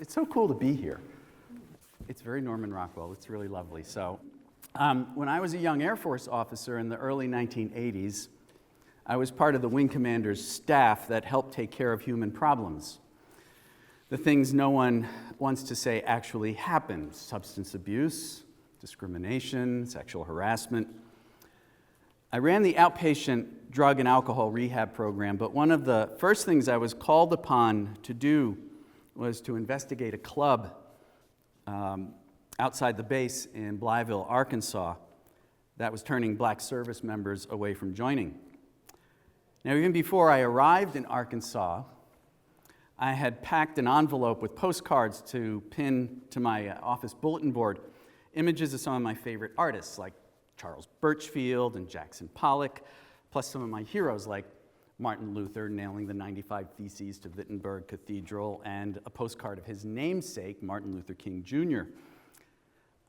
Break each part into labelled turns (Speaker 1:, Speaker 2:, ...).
Speaker 1: It's so cool to be here. It's very Norman Rockwell. It's really lovely. So, when I was a young Air Force officer in the early 1980s, I was part of the wing commander's staff that helped take care of human problems. The things no one wants to say actually happened: substance abuse, discrimination, sexual harassment. I ran the outpatient drug and alcohol rehab program, but one of the first things I was called upon to do was to investigate a club outside the base in Blytheville, Arkansas, that was turning black service members away from joining. Now, even before I arrived in Arkansas, I had packed an envelope with postcards to pin to my office bulletin board, images of some of my favorite artists like Charles Birchfield and Jackson Pollock, plus some of my heroes like Martin Luther nailing the 95 Theses to Wittenberg Cathedral, and a postcard of his namesake, Martin Luther King Jr.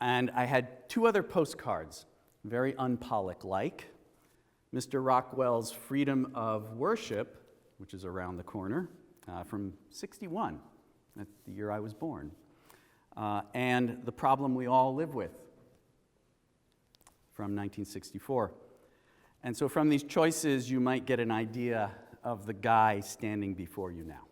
Speaker 1: And I had two other postcards, very un-Pollock-like. Mr. Rockwell's Freedom of Worship, which is around the corner, from '61, that's the year I was born, and The Problem We All Live With, from 1964. And so from these choices, you might get an idea of the guy standing before you now.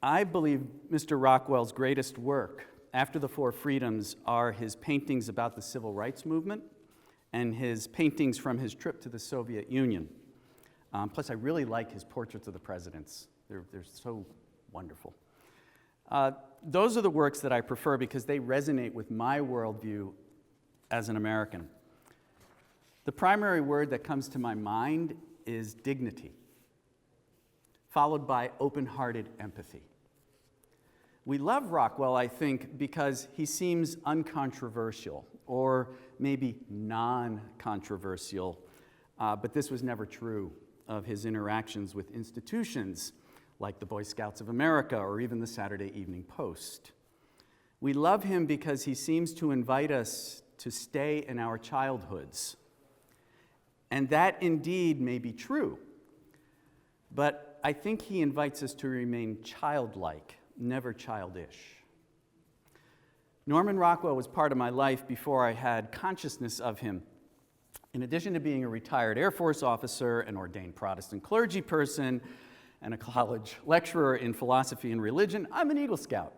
Speaker 1: I believe Mr. Rockwell's greatest work after the Four Freedoms are his paintings about the civil rights movement and his paintings from his trip to the Soviet Union. Plus, I really like his portraits of the presidents. They're so wonderful. Those are the works that I prefer because they resonate with my worldview as an American. The primary word that comes to my mind is dignity, followed by open-hearted empathy. We love Rockwell, I think, because he seems uncontroversial, or maybe non-controversial, but this was never true of his interactions with institutions like the Boy Scouts of America or even the Saturday Evening Post. We love him because he seems to invite us to stay in our childhoods. And that indeed may be true, but I think he invites us to remain childlike, never childish. Norman Rockwell was part of my life before I had consciousness of him. In addition to being a retired Air Force officer, an ordained Protestant clergy person, and a college lecturer in philosophy and religion, I'm an Eagle Scout.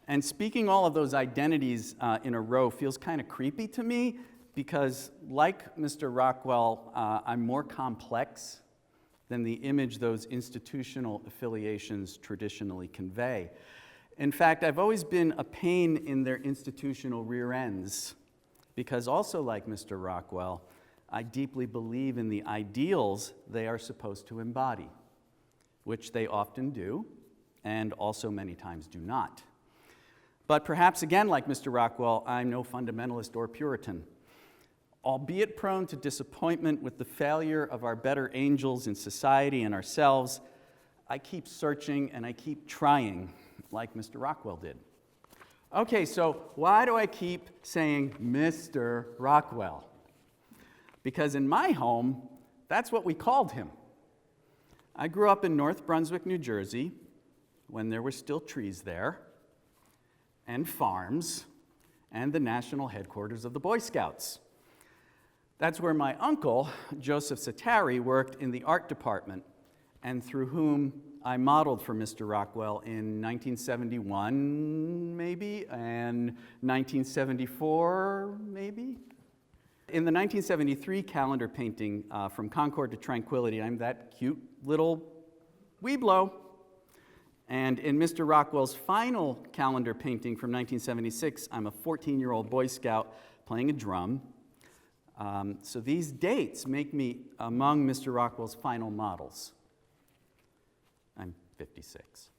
Speaker 1: And speaking all of those identities in a row feels kind of creepy to me because, like Mr. Rockwell, I'm more complex than the image those institutional affiliations traditionally convey. In fact, I've always been a pain in their institutional rear ends because also like Mr. Rockwell, I deeply believe in the ideals they are supposed to embody, which they often do, and also many times do not. But perhaps again, like Mr. Rockwell, I'm no fundamentalist or Puritan. Albeit prone to disappointment with the failure of our better angels in society and ourselves, I keep searching and I keep trying, like Mr. Rockwell did. Okay, so why do I keep saying Mr. Rockwell? Because in my home, that's what we called him. I grew up in North Brunswick, New Jersey, when there were still trees there, and farms, and the national headquarters of the Boy Scouts. That's where my uncle, Joseph Csatari, worked in the art department, and through whom I modeled for Mr. Rockwell in 1971, maybe, and 1974, maybe. In the 1973 calendar painting, From Concord to Tranquility, I'm that cute little weeblo. And in Mr. Rockwell's final calendar painting from 1976, I'm a 14-year-old Boy Scout playing a drum. So these dates make me among Mr. Rockwell's final models. I'm 56.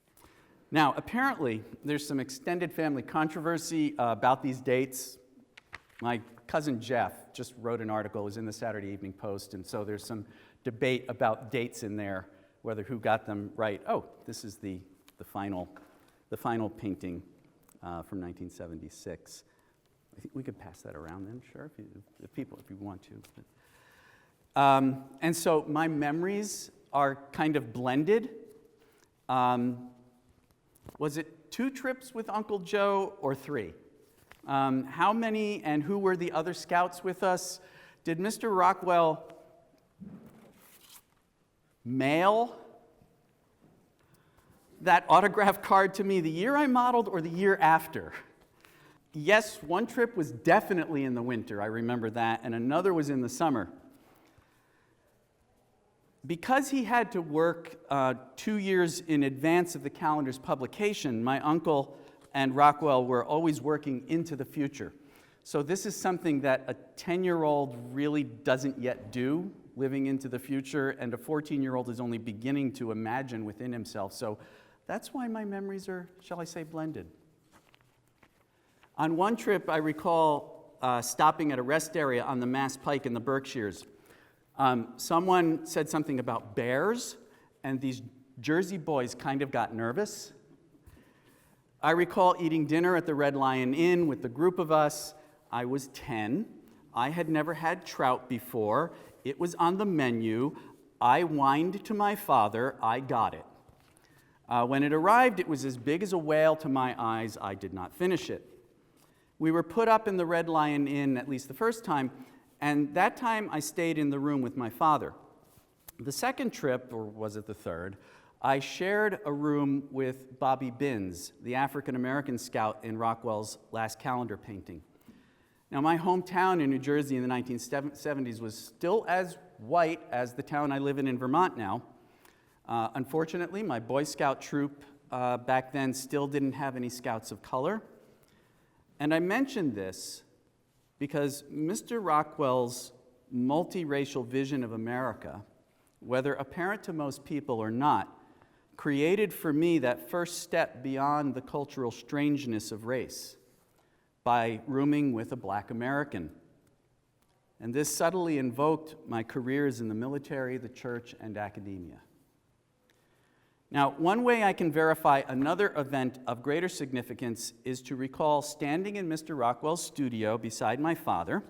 Speaker 1: Now, apparently, there's some extended family controversy about these dates. My cousin Jeff just wrote an article, it was in the Saturday Evening Post, and so there's some debate about dates in there, whether who got them right. Oh, this is the final painting from 1976. I think we could pass that around then, sure, if you want to. And so my memories are kind of blended. Was it 2 trips with Uncle Joe or 3? How many and who were the other scouts with us? Did Mr. Rockwell mail that autograph card to me the year I modeled or the year after? Yes, one trip was definitely in the winter, I remember that, and another was in the summer. Because he had to work 2 years in advance of the calendar's publication, my uncle and Rockwell were always working into the future. So this is something that a 10-year-old really doesn't yet do, living into the future, and a 14-year-old is only beginning to imagine within himself. So that's why my memories are, shall I say, blended. On one trip, I recall stopping at a rest area on the Mass Pike in the Berkshires. Someone said something about bears, and these Jersey boys kind of got nervous. I recall eating dinner at the Red Lion Inn with the group of us. I was 10. I had never had trout before. It was on the menu. I whined to my father. I got it. When it arrived, it was as big as a whale to my eyes. I did not finish it. We were put up in the Red Lion Inn at least the first time, and that time I stayed in the room with my father. The second trip, or was it the third, I shared a room with Bobby Binns, the African-American scout in Rockwell's last calendar painting. Now, my hometown in New Jersey in the 1970s was still as white as the town I live in Vermont now. Unfortunately, my Boy Scout troop back then still didn't have any scouts of color. And I mention this because Mr. Rockwell's multiracial vision of America, whether apparent to most people or not, created for me that first step beyond the cultural strangeness of race by rooming with a Black American. And this subtly invoked my careers in the military, the church, and academia. Now, one way I can verify another event of greater significance is to recall standing in Mr. Rockwell's studio beside my father,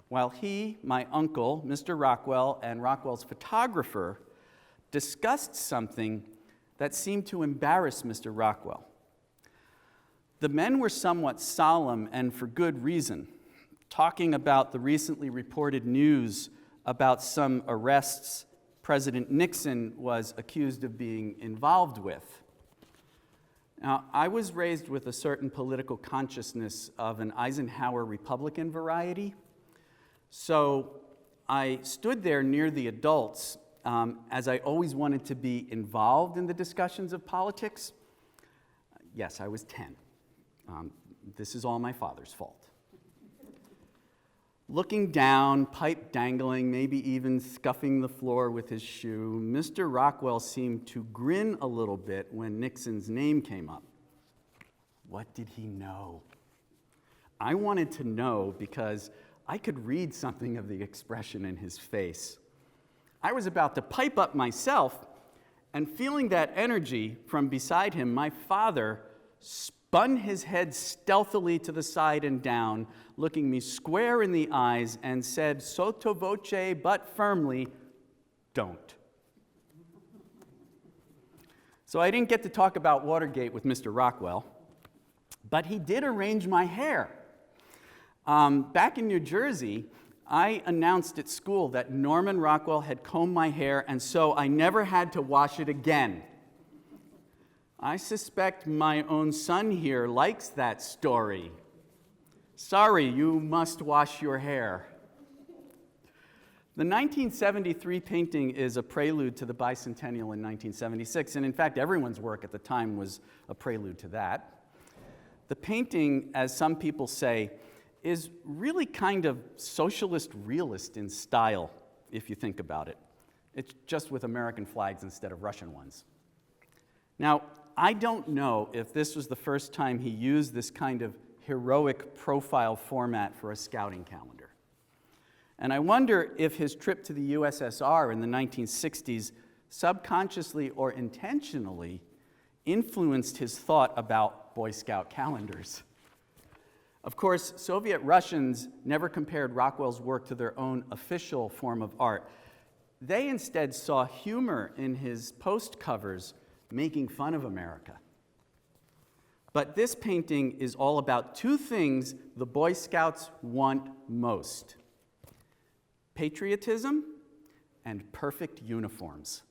Speaker 1: while he, my uncle, Mr. Rockwell, and Rockwell's photographer discussed something that seemed to embarrass Mr. Rockwell. The men were somewhat solemn, and for good reason, talking about the recently reported news about some arrests President Nixon was accused of being involved with. Now, I was raised with a certain political consciousness of an Eisenhower Republican variety, so I stood there near the adults as I always wanted to be involved in the discussions of politics. Yes, I was 10. This is all my father's fault. Looking down, pipe dangling, maybe even scuffing the floor with his shoe, Mr. Rockwell seemed to grin a little bit when Nixon's name came up. What did he know? I wanted to know because I could read something of the expression in his face. I was about to pipe up myself, and feeling that energy from beside him, my father spun his head stealthily to the side and down, looking me square in the eyes, and said sotto voce but firmly, "Don't." So I didn't get to talk about Watergate with Mr. Rockwell, but he did arrange my hair. Back in New Jersey, I announced at school that Norman Rockwell had combed my hair, and so I never had to wash it again. I suspect my own son here likes that story. Sorry, you must wash your hair. The 1973 painting is a prelude to the bicentennial in 1976, and in fact, everyone's work at the time was a prelude to that. The painting, as some people say, is really kind of socialist realist in style, if you think about it. It's just with American flags instead of Russian ones. Now, I don't know if this was the first time he used this kind of heroic profile format for a scouting calendar. And I wonder if his trip to the USSR in the 1960s subconsciously or intentionally influenced his thought about Boy Scout calendars. Of course, Soviet Russians never compared Rockwell's work to their own official form of art. They instead saw humor in his post covers making fun of America. But this painting is all about two things the Boy Scouts want most: patriotism and perfect uniforms.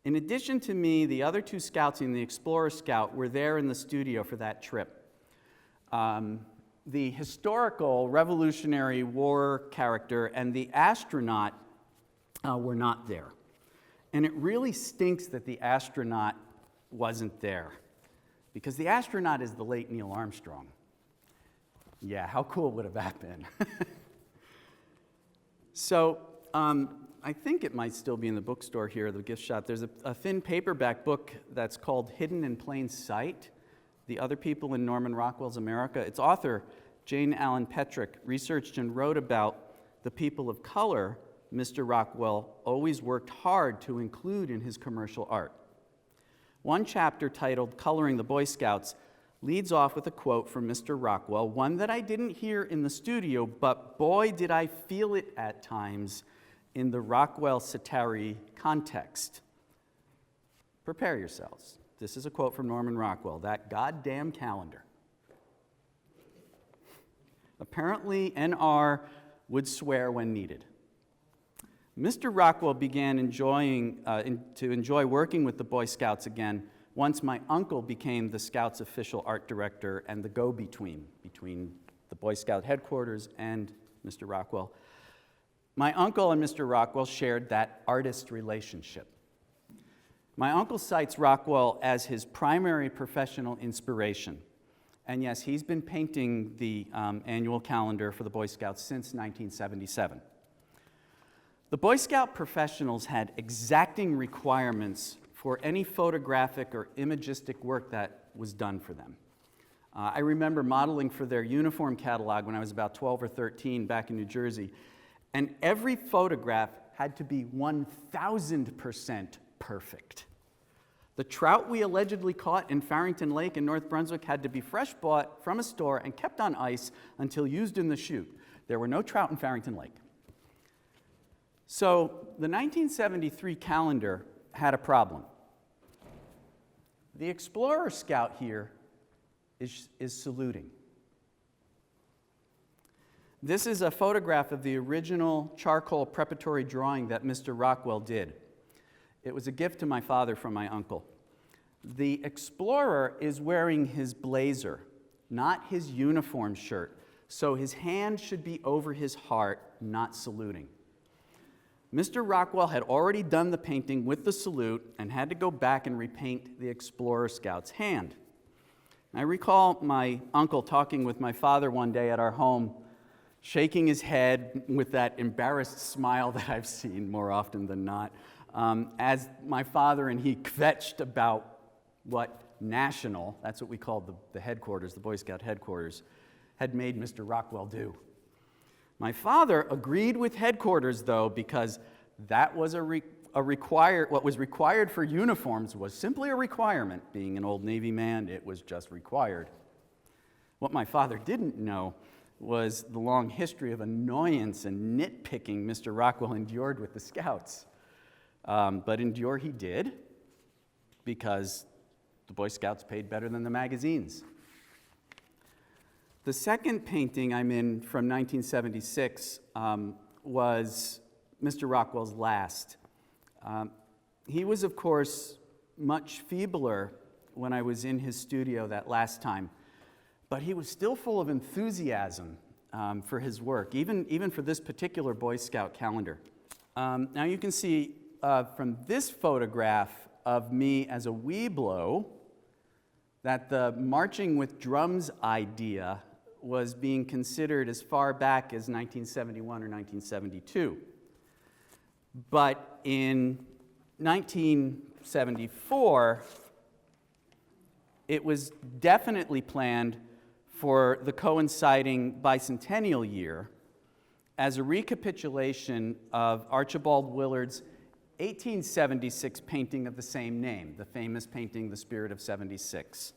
Speaker 1: In addition to me, the other two scouts and the Explorer Scout were there in the studio for that trip. The historical Revolutionary War character and the astronaut were not there. And it really stinks that the astronaut wasn't there, because the astronaut is the late Neil Armstrong. Yeah, how cool would have that been? So I think it might still be in the bookstore here, the gift shop. There's a thin paperback book that's called Hidden in Plain Sight: The Other People in Norman Rockwell's America. Its author, Jane Allen Petrick, researched and wrote about the people of color Mr. Rockwell always worked hard to include in his commercial art. One chapter, titled Coloring the Boy Scouts, leads off with a quote from Mr. Rockwell, one that I didn't hear in the studio, but boy did I feel it at times in the Rockwell Csatari context. Prepare yourselves. This is a quote from Norman Rockwell: "That goddamn calendar." Apparently, NR would swear when needed. Mr. Rockwell began to enjoy working with the Boy Scouts again once my uncle became the Scouts' official art director and the go-between between the Boy Scout headquarters and Mr. Rockwell. My uncle and Mr. Rockwell shared that artist relationship. My uncle cites Rockwell as his primary professional inspiration. And yes, he's been painting the annual calendar for the Boy Scouts since 1977. The Boy Scout professionals had exacting requirements for any photographic or imagistic work that was done for them. I remember modeling for their uniform catalog when I was about 12 or 13 back in New Jersey, and every photograph had to be 1,000% perfect. The trout we allegedly caught in Farrington Lake in North Brunswick had to be fresh bought from a store and kept on ice until used in the shoot. There were no trout in Farrington Lake. So the 1973 calendar had a problem. The Explorer Scout here is saluting. This is a photograph of the original charcoal preparatory drawing that Mr. Rockwell did. It was a gift to my father from my uncle. The Explorer is wearing his blazer, not his uniform shirt, so his hand should be over his heart, not saluting. Mr. Rockwell had already done the painting with the salute and had to go back and repaint the Explorer Scout's hand. I recall my uncle talking with my father one day at our home, shaking his head with that embarrassed smile that I've seen more often than not, as my father and he kvetched about what national, that's what we called the headquarters, the Boy Scout headquarters, had made Mr. Rockwell do. My father agreed with headquarters, though, because that was what was required for uniforms was simply a requirement. Being an old Navy man, it was just required. What my father didn't know was the long history of annoyance and nitpicking Mr. Rockwell endured with the Scouts. But endure he did, because the Boy Scouts paid better than the magazines. The second painting I'm in from 1976 was Mr. Rockwell's last. He was, of course, much feebler when I was in his studio that last time, but he was still full of enthusiasm for his work, even for this particular Boy Scout calendar. Now you can see from this photograph of me as a Weeblo that the marching with drums idea was being considered as far back as 1971 or 1972. But in 1974, it was definitely planned for the coinciding bicentennial year as a recapitulation of Archibald Willard's 1876 painting of the same name, the famous painting, The Spirit of 76.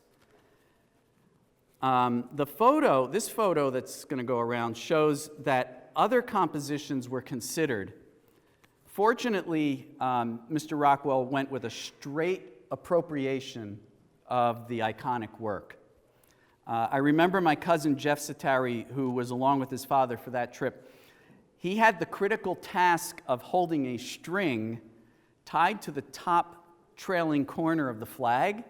Speaker 1: This photo that's going to go around shows that other compositions were considered. Fortunately, Mr. Rockwell went with a straight appropriation of the iconic work. I remember my cousin Jeff Csatari, who was along with his father for that trip. He had the critical task of holding a string tied to the top trailing corner of the flag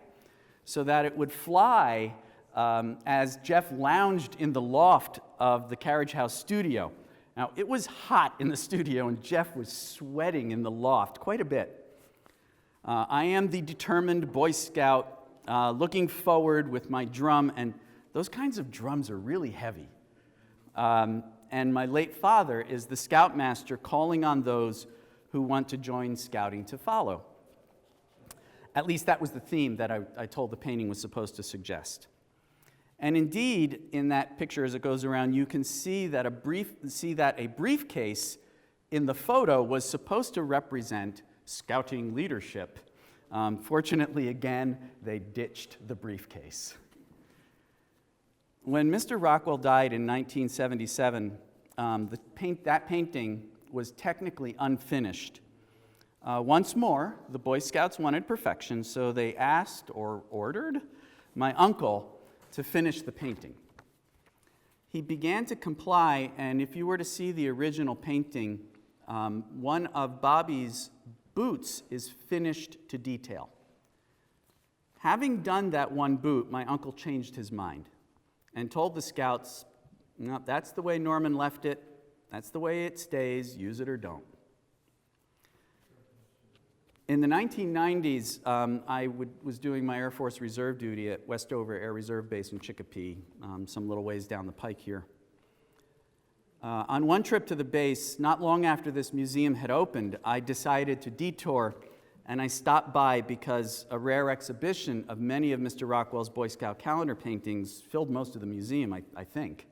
Speaker 1: so that it would fly as Jeff lounged in the loft of the Carriage House studio. Now, it was hot in the studio, and Jeff was sweating in the loft quite a bit. I am the determined Boy Scout looking forward with my drum, and those kinds of drums are really heavy. And my late father is the scoutmaster calling on those who want to join scouting to follow. At least that was the theme that I told the painting was supposed to suggest. And indeed, in that picture as it goes around, you can see that a briefcase in the photo was supposed to represent scouting leadership. Fortunately, again, they ditched the briefcase. When Mr. Rockwell died in 1977, that painting was technically unfinished. Once more, the Boy Scouts wanted perfection, so they asked or ordered my uncle to finish the painting. He began to comply, and if you were to see the original painting, one of Bobby's boots is finished to detail. Having done that one boot, my uncle changed his mind and told the Scouts, no, that's the way Norman left it, that's the way it stays, use it or don't. In the 1990s, I was doing my Air Force Reserve duty at Westover Air Reserve Base in Chicopee, some little ways down the pike here. On one trip to the base, not long after this museum had opened, I decided to detour, and I stopped by because a rare exhibition of many of Mr. Rockwell's Boy Scout calendar paintings filled most of the museum, I think.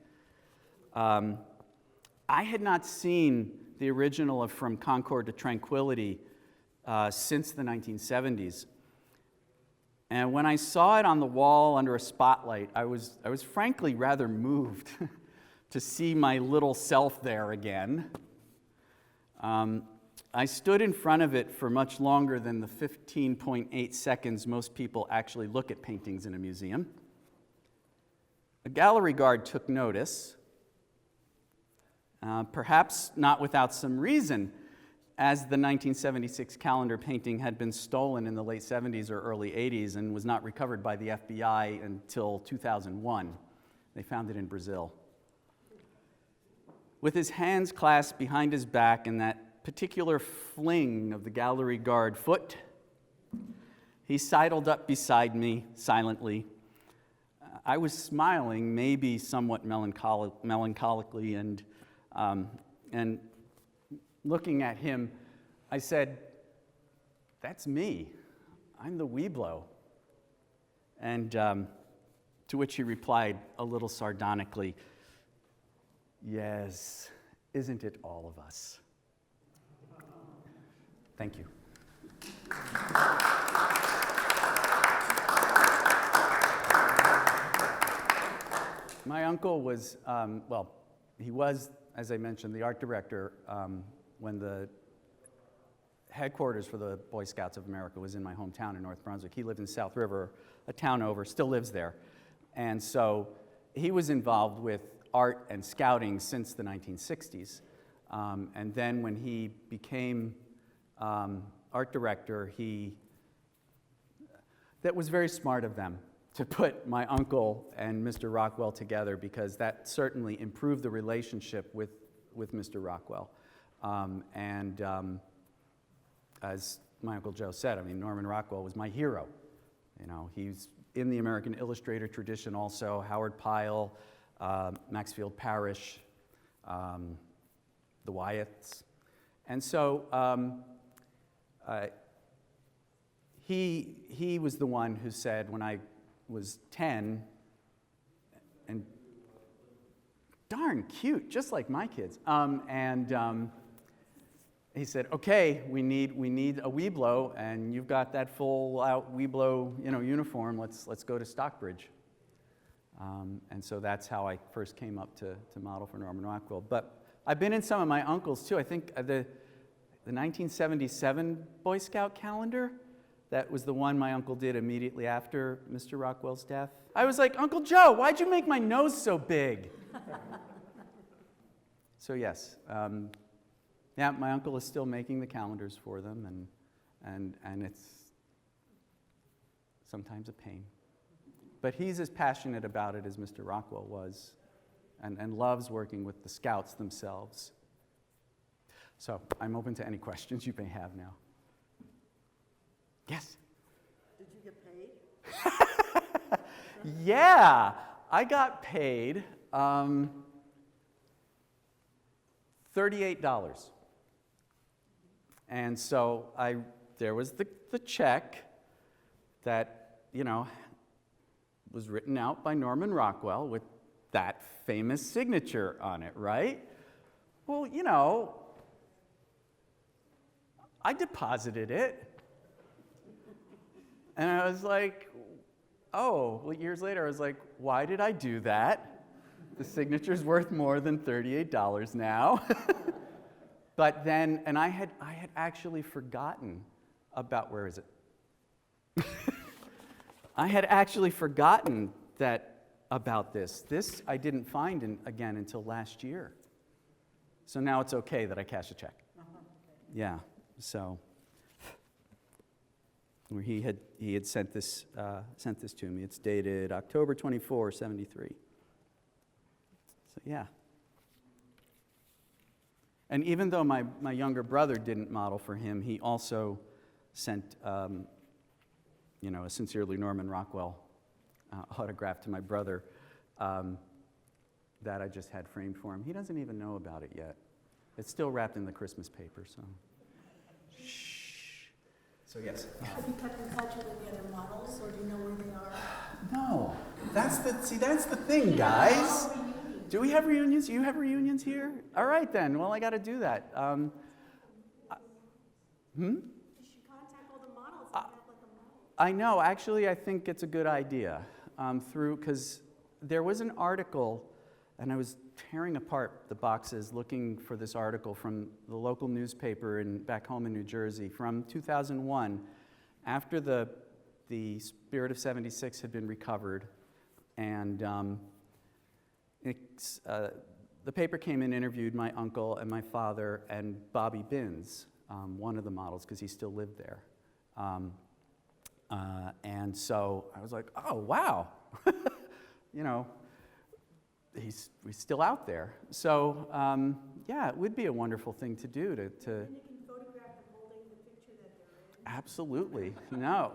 Speaker 1: I had not seen the original of From Concord to Tranquility since the 1970s. And when I saw it on the wall under a spotlight, I was frankly rather moved to see my little self there again. I stood in front of it for much longer than the 15.8 seconds most people actually look at paintings in a museum. A gallery guard took notice, perhaps not without some reason, as the 1976 calendar painting had been stolen in the late 70s or early 80s and was not recovered by the FBI until 2001. They found it in Brazil. With his hands clasped behind his back and that particular fling of the gallery guard foot, he sidled up beside me silently. I was smiling, maybe somewhat melancholically, and looking at him, I said, "That's me. I'm the Weeblo." And to which he replied a little sardonically, "Yes, isn't it all of us?" Thank you. My uncle was, he was, as I mentioned, the art director when the headquarters for the Boy Scouts of America was in my hometown in North Brunswick. He lived in South River, a town over, still lives there. And so he was involved with art and scouting since the 1960s. And then when he became art director, that was very smart of them to put my uncle and Mr. Rockwell together, because that certainly improved the relationship with Mr. Rockwell. As my Uncle Joe said, I mean, Norman Rockwell was my hero. You know, he's in the American Illustrator tradition also, Howard Pyle, Maxfield Parrish, the Wyeths. And so he was the one who said, when I was 10, and darn cute, just like my kids, he said, "Okay, we need a Weeblo, and you've got that full-out Weeblo, uniform. Let's go to Stockbridge." And so that's how I first came up to model for Norman Rockwell. But I've been in some of my uncles too. I think the 1977 Boy Scout calendar that was the one my uncle did immediately after Mr. Rockwell's death. I was like, Uncle Joe, why'd you make my nose so big? So yes, yeah, my uncle is still making the calendars for them, and it's sometimes a pain. But he's as passionate about it as Mr. Rockwell was, and loves working with the Scouts themselves. So I'm open to any questions you may have now. Yes?
Speaker 2: Did you get paid?
Speaker 1: Yeah, I got paid $38. And so there was the check that, was written out by Norman Rockwell with that famous signature on it, right? Well, I deposited it. And I was like, years later, I was like, why did I do that? The signature's worth more than $38 now. But then, and I had actually forgotten about, where is it? I had actually forgotten about this. This I didn't find again until last year. So now it's okay that I cash a check. Yeah, so where he had sent this to me. It's dated October 24, 73. So yeah. And even though my younger brother didn't model for him, he also sent a Sincerely Norman Rockwell autograph to my brother that I just had framed for him. He doesn't even know about it yet. It's still wrapped in the Christmas paper, so. Shh. So yes.
Speaker 2: Have you kept in touch with the other models, or do you know where they are?
Speaker 1: No. That's the thing, guys. Do we have reunions? Do you have reunions here? All right, then. Well, I got to do that.
Speaker 2: You should contact all the models and have like a model.
Speaker 1: I know. Actually, I think it's a good idea. Because there was an article, and I was tearing apart the boxes looking for this article from the local newspaper back home in New Jersey from 2001, after the Spirit of 76 had been recovered, and the paper came and interviewed my uncle and my father and Bobby Binns, one of the models, because he still lived there. And so I was like, oh, wow. He's still out there. So, yeah, it would be a wonderful thing to do to
Speaker 2: And you can photograph them holding the picture that they're in.
Speaker 1: Absolutely. No,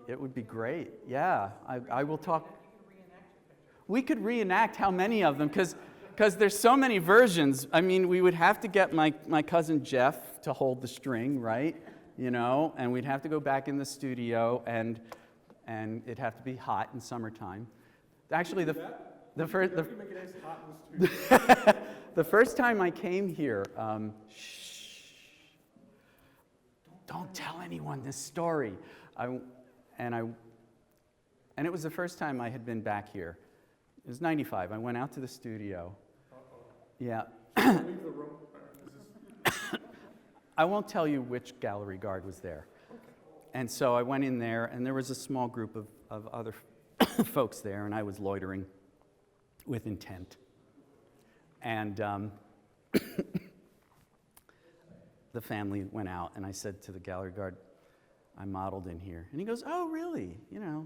Speaker 1: it would be great. Yeah, I will talk. We could reenact how many of them, because there's so many versions. I mean, we would have to get my cousin Jeff to hold the string, right? And we'd have to go back in the studio, and it'd have to be hot in summertime. Actually, the first time I came here, don't tell anyone this story. And it was the first time I had been back here. It was 95. I went out to the studio. Yeah.
Speaker 3: Leave the room.
Speaker 1: I won't tell you which gallery guard was there.
Speaker 3: Okay.
Speaker 1: And so I went in there, and there was a small group of other folks there, and I was loitering with intent. And the family went out, and I said to the gallery guard, I modeled in here. And he goes, oh, really?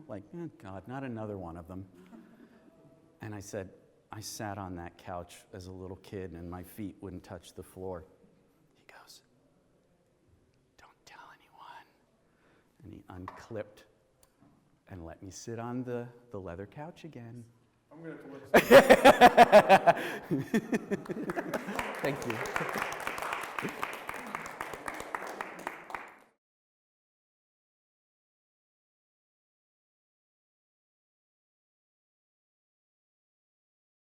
Speaker 1: Like, oh, God, not another one of them. And I said, I sat on that couch as a little kid, and my feet wouldn't touch the floor. He goes, don't tell anyone. And he unclipped and let me sit on the leather couch again.
Speaker 3: I'm going to have to look.
Speaker 1: Thank you.